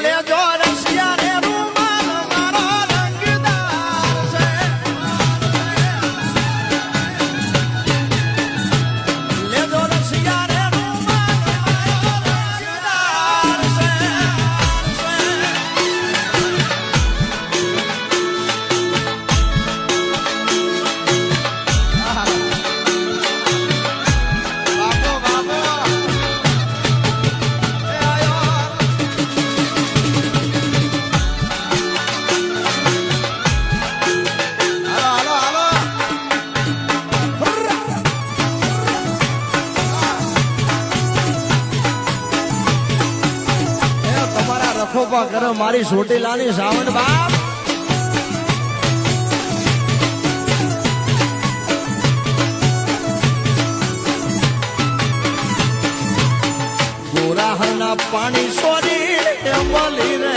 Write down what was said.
લેજો રસિયા રે રૂમાલ મારો રંગદાર છે લેજો રસિયા રે રૂમાલ મારો રંગદાર છે ખોપા કરો મારી સોટીલાની સાવણ બાપ ગોરાહના પાણી સોરી બોલી રે